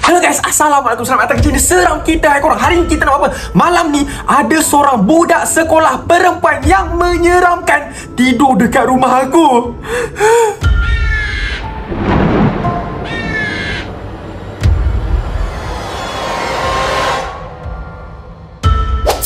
Halo guys, Assalamualaikum, selamat datang ke channel Seram Kita. Hai korang, hari ni kita nak apa? Malam ni ada seorang budak sekolah perempuan yang menyeramkan tidur dekat rumah aku.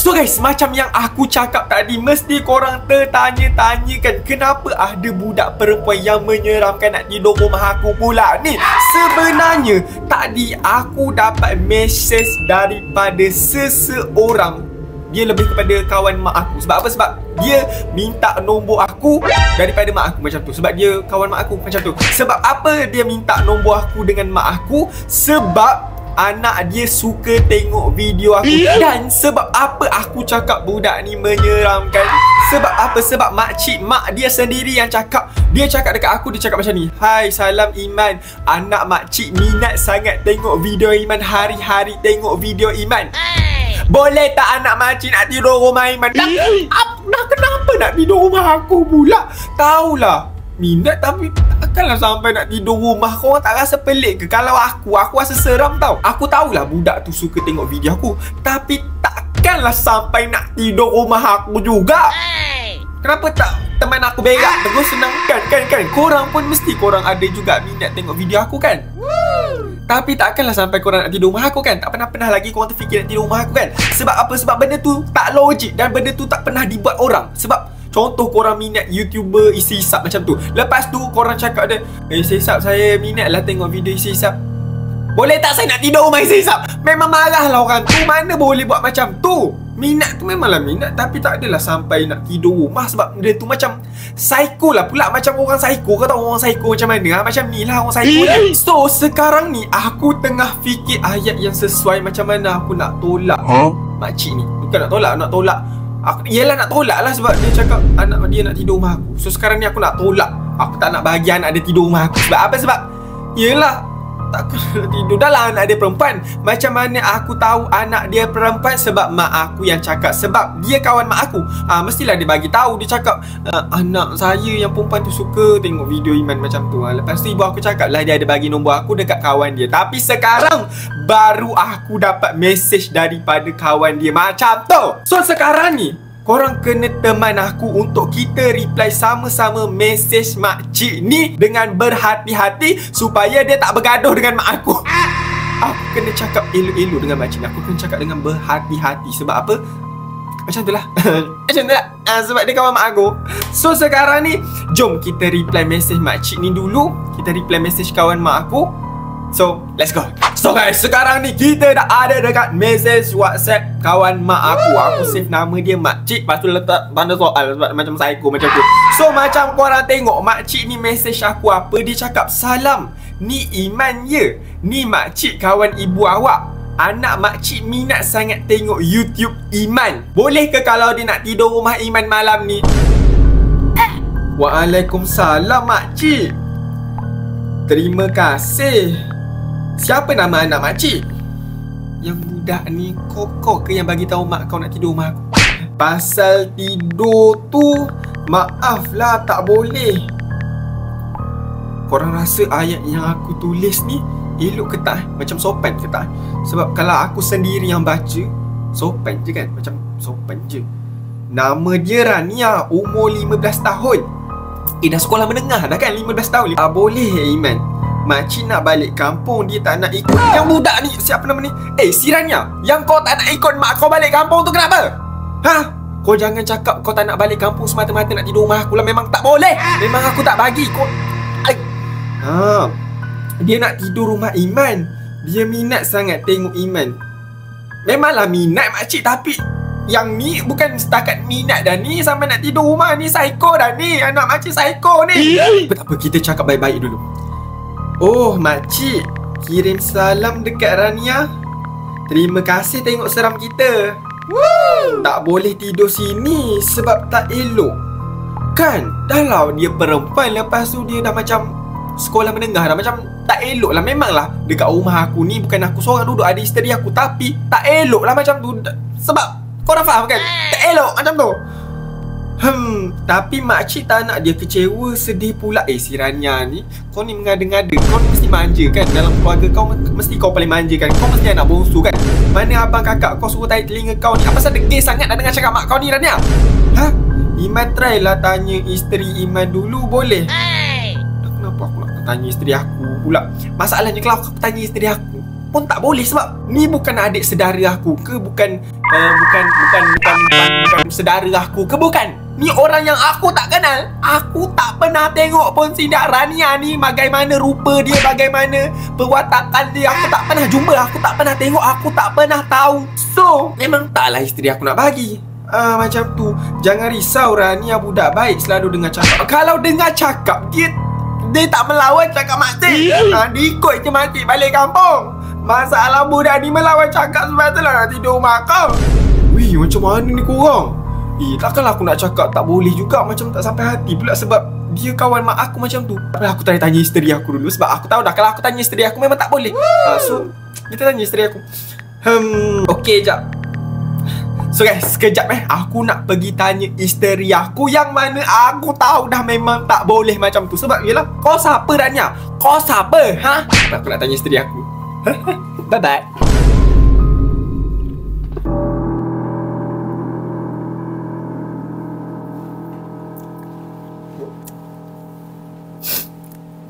So guys, macam yang aku cakap tadi, mesti korang tertanya-tanyakan kenapa ada budak perempuan yang menyeramkan nak tidur rumah aku pula ni. Sebenarnya tadi aku dapat mesej daripada seseorang. Dia lebih kepada kawan mak aku. Sebab apa? Sebab dia minta nombor aku daripada mak aku macam tu. Sebab dia kawan mak aku macam tu. Sebab apa dia minta nombor aku dengan mak aku? Sebab anak dia suka tengok video aku. Dan sebab apa aku cakap budak ni menyeramkan? Sebab apa? Sebab makcik mak dia sendiri yang cakap. Dia cakap dekat aku, dia cakap macam ni: "Hai, salam Iman. Anak makcik minat sangat tengok video Iman. Hari-hari tengok video Iman. Boleh tak anak makcik nak tidur rumah Iman?" Dah kenapa nak tidur rumah aku pula? Tahulah minat, tapi takkanlah sampai nak tidur rumah. Korang tak rasa pelik ke? Kalau aku rasa seram tau. Aku tahulah budak tu suka tengok video aku, tapi takkanlah sampai nak tidur rumah aku juga. Kenapa tak teman aku berak terus? Senang kan? Korang pun mesti korang ada juga minat tengok video aku kan? Tapi takkanlah sampai korang nak tidur rumah aku kan? Tak pernah lagi korang terfikir nak tidur rumah aku kan? Sebab apa? Sebab benda tu tak logik dan benda tu tak pernah dibuat orang. Sebab contoh korang minat YouTuber isi hisap macam tu, lepas tu korang cakap dia, isi hisap saya minat lah tengok video isi hisap. Boleh tak saya nak tidur rumah isi hisap? Memang marah lah orang tu. Mana boleh buat macam tu? Minat tu memanglah minat, tapi tak adalah sampai nak tidur rumah. Sebab dia tu macam psycho lah pula. Macam orang psycho. Kau tahu orang psycho macam mana? Macam ni lah orang psycho lah. So sekarang ni aku tengah fikir ayat yang sesuai macam mana aku nak tolak makcik ni. Bukan nak tolak yelah nak tolak lah. Sebab dia cakap anak dia nak tidur rumah aku. So sekarang ni aku nak tolak. Aku tak nak bagi anak dia tidur rumah aku. Sebab apa? Sebab yelah takkan tidur dalam anak dia perempuan. Macam mana aku tahu anak dia perempuan? Sebab mak aku yang cakap. Sebab dia kawan mak aku. Mestilah dia bagi tahu. Dia cakap anak saya yang perempuan tu suka tengok video Iman macam tu. Lepas tu ibu aku cakap lah dia ada bagi nombor aku dekat kawan dia. Tapi sekarang baru aku dapat mesej daripada kawan dia macam tu. So sekarang ni korang kena teman aku untuk kita reply sama-sama mesej makcik ni dengan berhati-hati supaya dia tak bergaduh dengan mak aku. Aku kena cakap elok-elok dengan makcik ni. Aku kena cakap dengan berhati-hati. Sebab apa? Macam tu lah. Macam tu lah. Sebab dia kawan mak aku. So sekarang ni jom kita reply mesej makcik ni dulu. Kita reply mesej kawan mak aku. So let's go. So guys, sekarang ni kita dah ada dekat mesej WhatsApp kawan mak aku. Aku save nama dia makcik, lepas tu letak tanda soal. Sebab macam psycho macam tu. So macam korang tengok makcik ni mesej aku apa. Dia cakap, "Salam, ni Iman ya? Ni makcik kawan ibu awak. Anak makcik minat sangat tengok YouTube Iman. Boleh ke kalau dia nak tidur rumah Iman malam ni?" Waalaikumsalam makcik. Terima kasih. Siapa nama anak makcik? Yang budak ni kau ke yang bagi tahu mak kau nak tidur rumah aku? Pasal tidur tu, maaf lah tak boleh. Korang rasa ayat yang aku tulis ni elok ke tak? Macam sopan ke tak? Sebab kalau aku sendiri yang baca, sopan je kan? Macam sopan je. Nama dia Rania, umur 15 tahun. Dah sekolah menengah dah kan? 15 tahun. Boleh Iman. Makcik nak balik kampung, dia tak nak ikut. Yang budak ni, siapa nama ni? Si Rania, yang kau tak nak ikut mak kau balik kampung tu kenapa? Kau jangan cakap kau tak nak balik kampung semata-mata nak tidur rumah aku lah. Memang tak boleh. Memang aku tak bagi kau. Dia nak tidur rumah Iman. Dia minat sangat tengok Iman. Memanglah minat makcik, tapi yang ni bukan setakat minat dah ni, sampai nak tidur rumah ni. Psycho dah ni. Anak makcik psycho ni. Tak apa, kita cakap baik-baik dulu. Oh makcik, kirim salam dekat Rania. Terima kasih tengok seram kita. Tak boleh tidur sini sebab tak elok kan? Dah dia perempuan, lepas tu dia dah macam sekolah menengah dah, macam tak elok lah. Memanglah dekat rumah aku ni bukan aku seorang duduk, ada isteri aku, tapi tak elok lah macam tu. Sebab korang faham kan? Tak elok macam tu. Tapi makcik tak nak dia kecewa, sedih pula. Si Rania ni, kau ni mengada-ngada. Kau ni mesti manja kan? Dalam keluarga kau, mesti kau paling manja kan? Kau mesti anak bongsu kan? Mana abang kakak kau suruh tarik telinga kau ni? Apa pasal degil sangat nak dengar cakap mak kau ni, Rania? Iman try lah tanya isteri Iman dulu, boleh? Kenapa aku nak tanya isteri aku pula? Masalahnya kalau aku tanya isteri aku pun tak boleh, sebab ni bukan adik sedara aku ke, bukan sedara aku ke, bukan. Ni orang yang aku tak kenal. Aku tak pernah tengok pun sidak Rania ni, bagaimana rupa dia, bagaimana perwatakan dia. Aku tak pernah jumpa, aku tak pernah tengok, aku tak pernah tahu. So, memang taklah isteri aku nak bagi. Macam tu. Jangan risau, Rania budak baik, selalu dengar cakap. Kalau dengar cakap, dia tak melawan cakap makcik. Dia ikut je makcik balik kampung. Masalah budak ni melawan cakap sebab tu lah nak tidur rumah kau. Wih, macam mana ni korang? Takkanlah aku nak cakap tak boleh juga, macam tak sampai hati pula sebab dia kawan mak aku macam tu. Aku tanya isteri aku dulu sebab aku tahu dah kalau aku tanya isteri aku memang tak boleh. So, kita tanya isteri aku. Okey, jap. So guys, sekejap aku nak pergi tanya isteri aku yang mana aku tahu dah memang tak boleh macam tu. Sebab yelah, kau siapa Rania? Kau siapa? Aku nak tanya isteri aku. Bye-bye.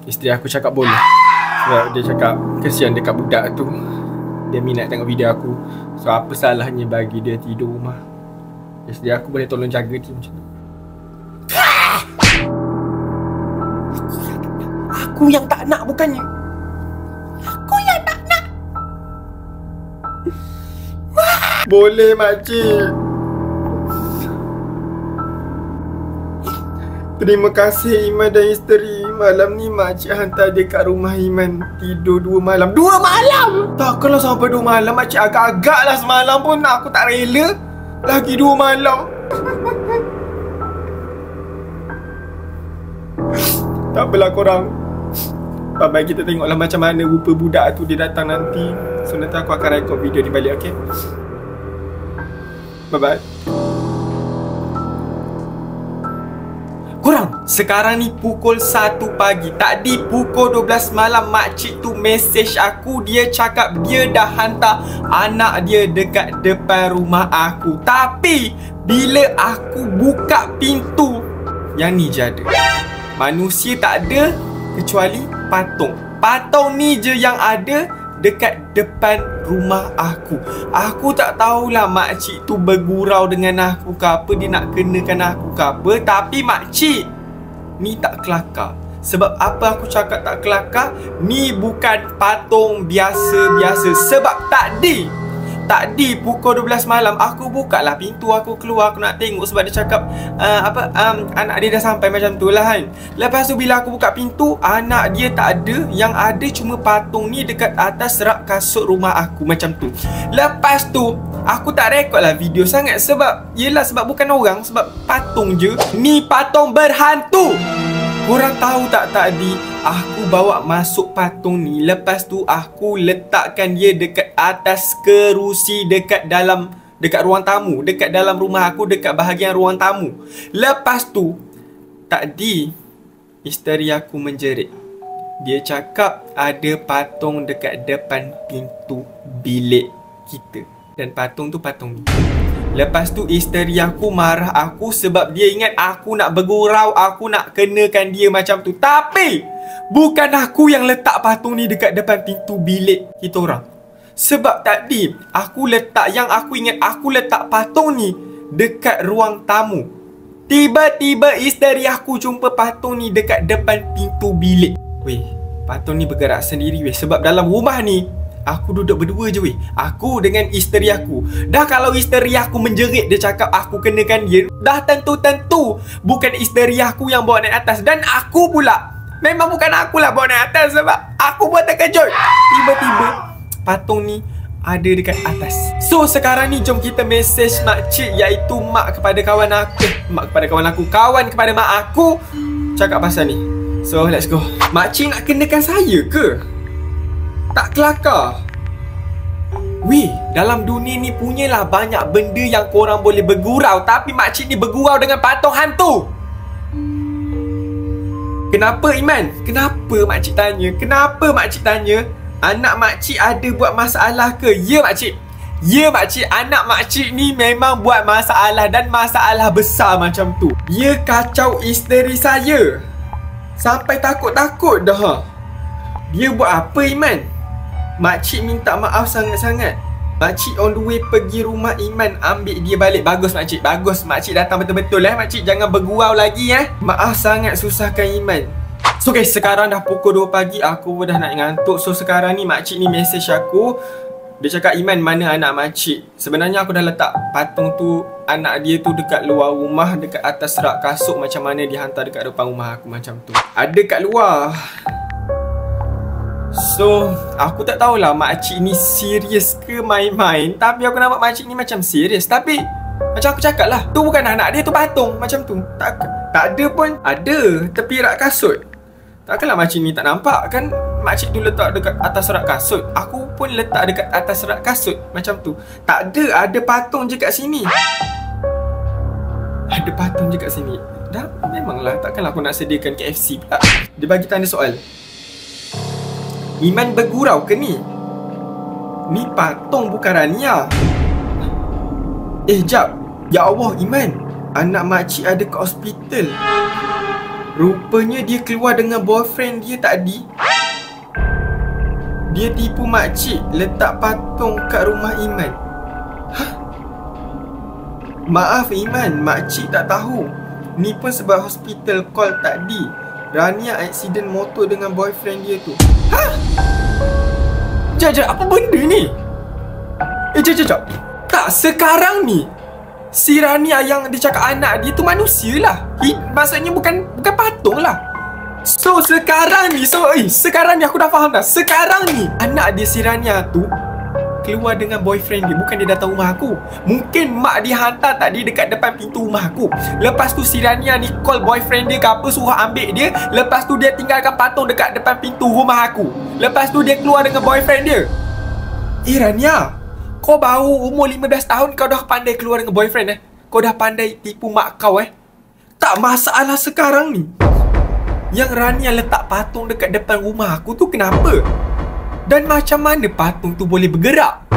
Isteri aku cakap boleh. Sebab dia cakap kesian dekat budak tu. Dia minat tengok video aku. So apa salahnya bagi dia tidur rumah? Isteri aku boleh tolong jaga dia macam tu. Aku yang tak nak bukannya. Aku yang tak nak. Boleh makcik. Terima kasih Iman dan isteri. Malam ni makcik hantar dia kat rumah Iman tidur 2 malam. 2 malam? Takkanlah sampai 2 malam. Makcik agak-agak lah semalam pun aku tak rela. Lagi 2 malam. Tak apalah korang. Bye-bye, kita tengoklah macam mana rupa budak tu dia datang nanti. So nanti aku akan rekod video ni balik, okay? Bye-bye. Korang, sekarang ni pukul 1 pagi. Tadi pukul 12 malam makcik tu mesej aku. Dia cakap dia dah hantar anak dia dekat depan rumah aku. Tapi bila aku buka pintu, yang ni je ada. Manusia tak ada kecuali patung. Patung ni je yang ada dekat depan rumah aku. Aku tak tahulah makcik tu bergurau dengan aku ke apa, dia nak kenakan aku ke apa. Tapi makcik ni tak kelakar. Sebab apa aku cakap tak kelakar? Ni bukan patung biasa-biasa. Sebab Tadi pukul 12 malam aku buka lah pintu, aku keluar, aku nak tengok sebab dia cakap anak dia dah sampai macam tu lah kan. Lepas tu bila aku buka pintu, anak dia tak ada. Yang ada cuma patung ni dekat atas rak kasut rumah aku macam tu. Lepas tu aku tak rekod lah video sangat sebab sebab bukan orang, sebab patung je. Ni patung berhantu. Korang tahu tak tadi aku bawa masuk patung ni. Lepas tu aku letakkan dia dekat atas kerusi dekat ruang tamu, dekat dalam rumah aku, dekat bahagian ruang tamu. Lepas tu tadi isteri aku menjerit. Dia cakap ada patung dekat depan pintu bilik kita. Dan patung tu patung ni. Lepas tu isteri aku marah aku sebab dia ingat aku nak bergurau, aku nak kenakan dia macam tu. Tapi bukan aku yang letak patung ni dekat depan pintu bilik kita orang. Sebab tadi aku ingat aku letak patung ni dekat ruang tamu. Tiba-tiba isteri aku jumpa patung ni dekat depan pintu bilik. Weh, patung ni bergerak sendiri weh. Sebab dalam rumah ni aku duduk berdua je weh. Aku dengan isteri aku. Dah kalau isteri aku menjerit, dia cakap aku kenakan dia, dah tentu-tentu bukan isteri aku yang bawa naik atas. Dan aku pula, memang bukan akulah bawa naik atas sebab aku pun terkejut. Tiba-tiba patung ni ada dekat atas. So sekarang ni jom kita mesej makcik, iaitu mak kepada kawan aku. Kawan kepada mak aku, cakap pasal ni. So let's go. Makcik nak kenakan saya ke? Tak kelakar. Weh, dalam dunia ni punyalah banyak benda yang korang boleh bergurau, tapi makcik ni bergurau dengan patung hantu. Kenapa, Iman? Kenapa makcik tanya? Kenapa makcik tanya? Anak makcik ada buat masalah ke? Ya, makcik. Ya, makcik. Anak makcik ni memang buat masalah, dan masalah besar macam tu. Dia kacau isteri saya sampai takut-takut dah. Dia buat apa, Iman? Makcik minta maaf sangat-sangat. Makcik on the way pergi rumah Iman, ambil dia balik. Bagus, makcik. Bagus. Makcik datang betul-betul Makcik jangan bergurau lagi Maaf sangat susahkan Iman. So guys, sekarang dah pukul 2 pagi. Aku dah nak ngantuk. So sekarang ni makcik ni message aku. Dia cakap, Iman, mana anak makcik? Sebenarnya aku dah letak patung tu, anak dia tu dekat luar rumah, dekat atas rak kasut. Macam mana dia hantar dekat depan rumah aku macam tu. Ada kat luar. So, aku tak tahulah makcik ni serius ke main-main. Tapi aku nampak makcik ni macam serius. Tapi, macam aku cakap lah, tu bukan anak dia, tu patung macam tu. Tak ada pun. Ada tepi rak kasut. Takkanlah makcik ni tak nampak kan? Makcik tu letak dekat atas rak kasut. Aku pun letak dekat atas rak kasut macam tu. Tak ada. Ada patung je kat sini. Ada patung je kat sini. Dah, memanglah. Takkanlah aku nak sediakan KFC pula. Dia bagi tanda soal. Iman bergurau ke ni? Ni patung bukan Rania. Jap. Ya Allah, Iman. Anak makcik ada kat hospital. Rupanya dia keluar dengan boyfriend dia tadi. Dia tipu makcik, letak patung kat rumah Iman. Hah? Maaf Iman, makcik tak tahu. Ni pun sebab hospital call tadi. Rania aksiden motor dengan boyfriend dia tu. Hah? Jap, apa benda ni? Jap. Tak, sekarang ni si Rania yang dia cakap anak dia tu manusia lah. Maksudnya bukan patung lah. So sekarang ni sekarang ni aku dah faham dah. Sekarang ni anak dia si Rania tu keluar dengan boyfriend dia. Bukan dia datang rumah aku. Mungkin mak dia hantar tadi dekat depan pintu rumah aku. Lepas tu si Rania ni call boyfriend dia ke apa, suruh ambil dia. Lepas tu dia tinggalkan patung dekat depan pintu rumah aku. Lepas tu dia keluar dengan boyfriend dia. Rania, kau baru umur 15 tahun kau dah pandai keluar dengan boyfriend Kau dah pandai tipu mak kau Tak, masalah sekarang ni yang Rania letak patung dekat depan rumah aku tu kenapa? Dan macam mana patung tu boleh bergerak?